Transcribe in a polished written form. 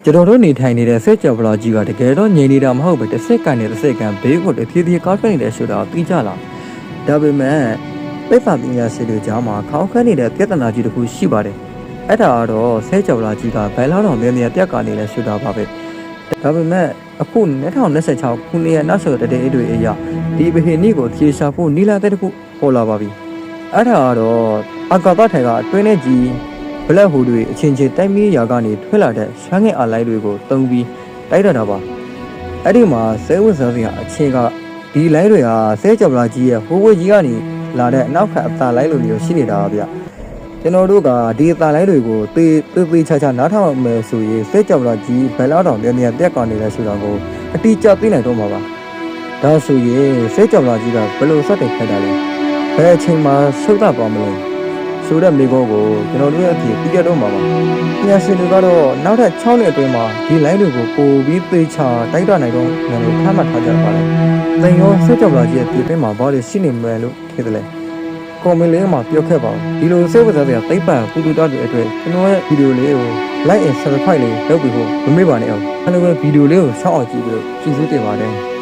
ကျွန်တော်တို့နေထိုင်နေတဲ့ဆက်ကြော်ဘလော့ကြီးကတကယ်တော့ငြိမ်နေတာမဟုတ်ပဲတစ်စက္ကန့်နဲ့တစ်စက္ကန့်ဘေးကိုတဖြည်းဖြည်းကောက်ထွက်နေတဲ့ဆိုတာသိကြလားဒါပေမဲ့ပိပပညာရှင်တွေကြားမှာခေါင်းခန်းနေတဲ့ပြဿနာကြီးတစ်ခုရှိပါတယ်အဲ့ဒါကတော့ဆက်ကြော်ဘလော့ကြီးကဘယ်လောက်တော့မြန်မြန်ပြက်ကနေလဲဆိုတာပါပဲဒါပေမဲ့အခု2026ခုနှစ်ရဲ့နောက်ဆက်တဲ့အေးတွေအရာဒီဗဟိနိကိုဖြေရှာဖို့နီလာတဲ့တစ်ခုပေါ်လာပါပြီအဲ့ဒါကတော့အာကာသထိုင်ကအတွင်းနဲ့ကြီးဘလက်ဟိုတွေအချင်းချင်းတိုက်မီးရာကနေထွက်လာတဲ့ဆွမ်းငင်အလိုက်တွေကိုတုံးပြီးတိုက်ရတာပါအဲ့ဒီမှာဆဲဝတ်စားစရာအချင်းကဒီလိုင်းတွေကဆဲကြော်လာကြီးရဲ့ဟိုးဝေးကြီးကနေလာတဲ့အနောက်ခံအသာလိုင်းလိုမျိုးရှိနေတာပါဗျကျွန်တော်တို့ကဒီအသာလိုင်းတွေကိုသေချာချာနားထောင်မယ်ဆိုရင်ဆဲကြော်လာကြီးဘယ်လောက်တောင်မြန်မြန်တက်ကနေလဲဆိုတာကိုအတိအကျသိနိုင်တော့မှာပါဒါဆိုရင်ဆဲကြော်လာကြီးကဘယ်လိုစတင်ခဲ့တာလဲဘယ်အချိန်မှာဆုတ်တာပါမလဲဆိုတဲ့မိကောကိုကျွန်တော်တို့ရဲ့အဖြစ်ပြီးကြတော့မှာပါ။ညာရှင်တွေကတော့နောက်ထပ်6နှစ်အတွင်းမှာဒီ line တွေကိုပို့ပြီးသေချာတိုက်တာနိုင်တော့ကျွန်တော်ခန့်မှတ်ထားကြပါလေ။သင်ရောဆက်ကြော်လာကြီးရဲ့ပြည်ပမှာဘာတွေရှိနေမလဲလို့ထင်တယ်လေ။ကွန်မန့်လေးမှာပြောခဲ့ပါဦး။ဒီလိုစိတ်ဝင်စားစရာသိပ္ပံပူတူတောတွေအတွက်ကျွန်တော်ရဲ့ဗီဒီယိုလေးကို like and subscribe လေးလုပ်ပြီးဖို့မမေ့ပါနဲ့အောင်။အဲ့လိုပဲဗီဒီယိုလေးကိုစောင့်အောင်ကြည့်ပြီးလို့ကျေးဇူးတင်ပါတယ်။